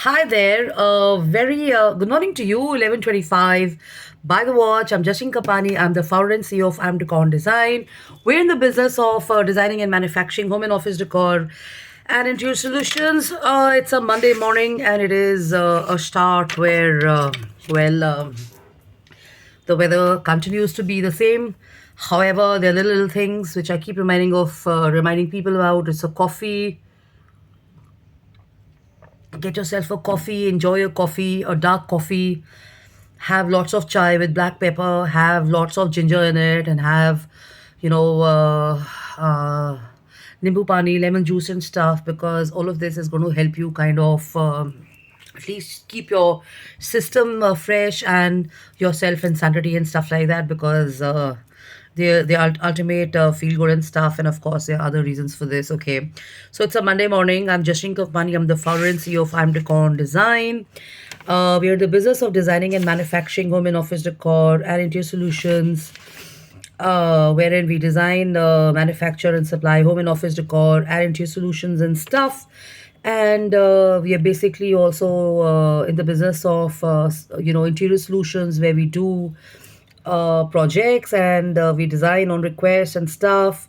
Hi there. Very good morning to you. 11:25. By the watch, I'm Jashin Kapani. I'm the founder and CEO of I'm Decor Design. We're in the business of designing and manufacturing home and office decor and interior solutions. It's a Monday morning, and it is a start where, the weather continues to be the same. However, there are little things which I keep reminding people about. It's a coffee. Get yourself a coffee, enjoy your coffee, a dark coffee, have lots of chai with black pepper, have lots of ginger in it, and have, you know, nimbu pani, lemon juice, and stuff, because all of this is going to help you kind of at least keep your system fresh and yourself in sanity and stuff like that, because the ultimate feel good and stuff. And of course, there are other reasons for this. Okay, so it's a Monday morning. I'm Jashin Kokmani. I'm the founder and CEO of I'm Decor Design. We are in the business of designing and manufacturing home and office decor and interior solutions, wherein we design, manufacture, and supply home and office decor and interior solutions and stuff. And we are basically also in the business of interior solutions, where we do projects, and we design on request and stuff.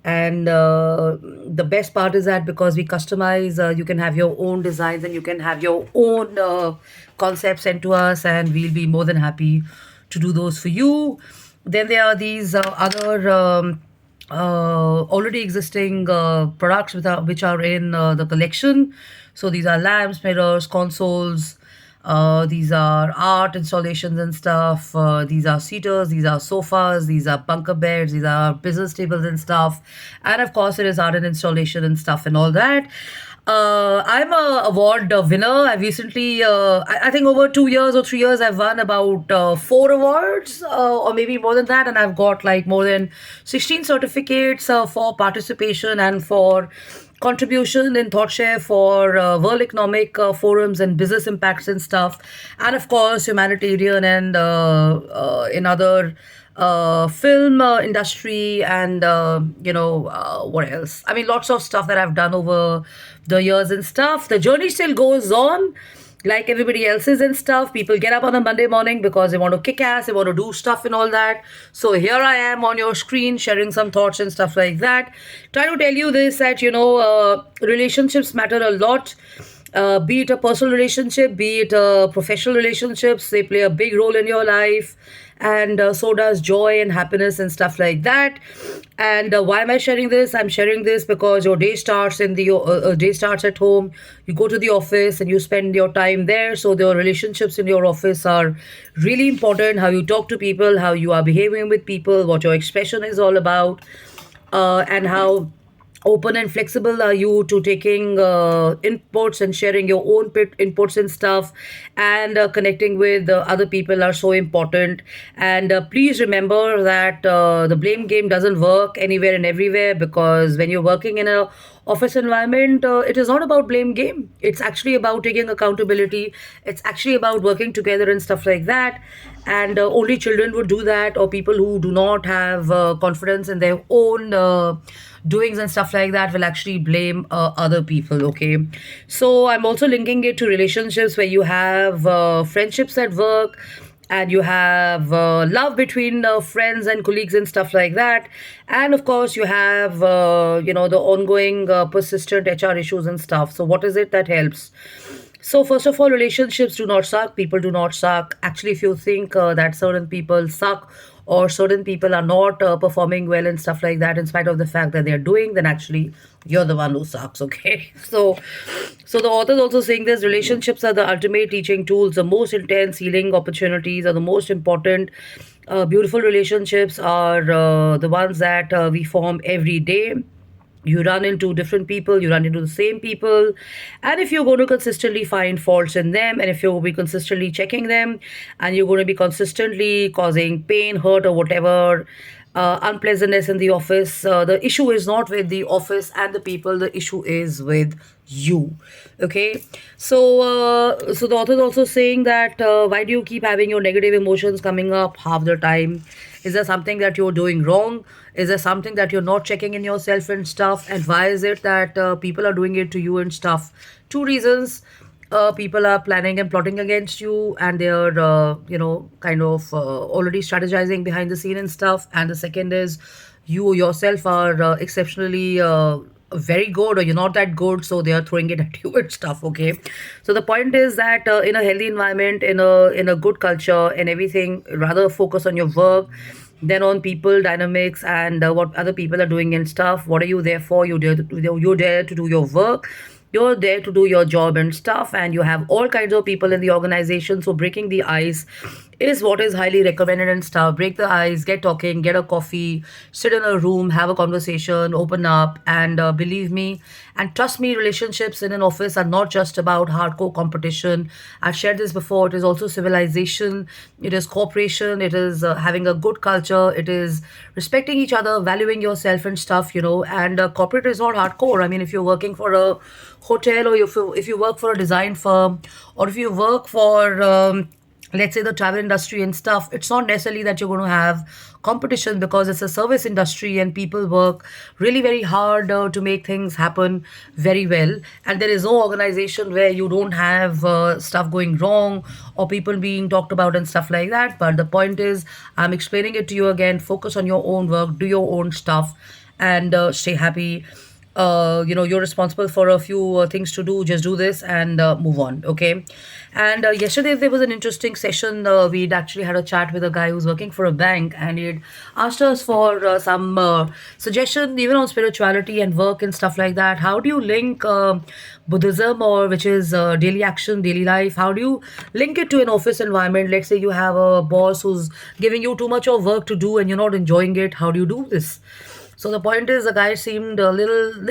And the best part is that because we customize, you can have your own designs and you can have your own concepts sent to us, and we'll be more than happy to do those for you. Then there are these other already existing products which are in the collection. So these are lamps, mirrors, consoles. These are art installations and stuff. These are seaters, these are sofas, these are bunker beds, these are business tables and stuff. And of course, it is art and installation and stuff and all that. I'm a award winner. I've recently, I think over 2 years or 3 years, I've won about 4 awards, or maybe more than that, and I've got like more than 16 certificates for participation and for contribution in ThoughtShare for World Economic Forums and business impacts and stuff, and of course humanitarian and in other film industry, and what else? I mean, lots of stuff that I've done over the years and stuff. The journey still goes on, like everybody else's and stuff. People get up on a Monday morning because they want to kick ass, they want to do stuff and all that. So here I am on your screen sharing some thoughts and stuff like that. Trying to tell you this, that relationships matter a lot. Be it a personal relationship, be it professional relationships, they play a big role in your life, and so does joy and happiness and stuff like that. And why am I sharing this? I'm sharing this because your day starts day starts at home. You go to the office and you spend your time there. So the relationships in your office are really important. How you talk to people, how you are behaving with people, what your expression is all about, and how open and flexible are you to taking inputs and sharing your own inputs and stuff, and connecting with other people are so important. And please remember that the blame game doesn't work anywhere and everywhere, because when you're working in a office environment, it is not about blame game. It's actually about taking accountability. It's actually about working together and stuff like that. And only children would do that, or people who do not have confidence in their own doings and stuff like that will actually blame other people. Okay, so I'm also linking it to relationships where you have friendships at work, and you have love between friends and colleagues and stuff like that. And of course you have the ongoing persistent HR issues and stuff. So what is it that helps? So first of all, relationships do not suck. People do not suck. Actually, if you think that certain people suck, or certain people are not performing well and stuff like that, in spite of the fact that they're doing, then actually you're the one who sucks. Okay, so the author is also saying this: relationships are the ultimate teaching tools. The most intense healing opportunities are the most important. Beautiful relationships are the ones that we form every day. You run into different people, you run into the same people, and if you're going to consistently find faults in them, and if you'll be consistently checking them, and you're going to be consistently causing pain, hurt, or whatever unpleasantness in the office, the issue is not with the office and the people, the issue is with you. Okay, so the author is also saying that why do you keep having your negative emotions coming up half the time? Is there something that you're doing wrong? Is there something that you're not checking in yourself and stuff? And why is it that people are doing it to you and stuff? Two reasons. people are planning and plotting against you, and they are kind of already strategizing behind the scene and stuff. And the second is you yourself are exceptionally very good, or you're not that good, so they are throwing it at you and stuff. Okay, so the point is that in a healthy environment, in a good culture and everything, rather focus on your work than on people dynamics and what other people are doing and stuff. What are you there for? You're there to do your work, you're there to do your job and stuff, and you have all kinds of people in the organization. So breaking the ice is what is highly recommended and stuff. Break the ice, get talking, get a coffee, sit in a room, have a conversation, open up, and believe me and trust me, relationships in an office are not just about hardcore competition. I've shared this before. It is also civilization, it is cooperation, it is having a good culture, it is respecting each other, valuing yourself and stuff. And corporate is not hardcore. I mean, if you're working for a hotel, or if you work for a design firm, or if you work for let's say the travel industry and stuff, it's not necessarily that you're going to have competition, because it's a service industry and people work really very hard to make things happen very well. And there is no organization where you don't have stuff going wrong or people being talked about and stuff like that. But the point is, I'm explaining it to you again: focus on your own work, do your own stuff, and stay happy. You're responsible for a few things to do. Just do this and move on. Okay. And yesterday there was an interesting session. We'd actually had a chat with a guy who's working for a bank, and he'd asked us for some suggestion, even on spirituality and work and stuff like that. How do you link Buddhism, or which is daily action, daily life? How do you link it to an office environment? Let's say you have a boss who's giving you too much of work to do and you're not enjoying it. How do you do this? So the point is, the guy seemed a little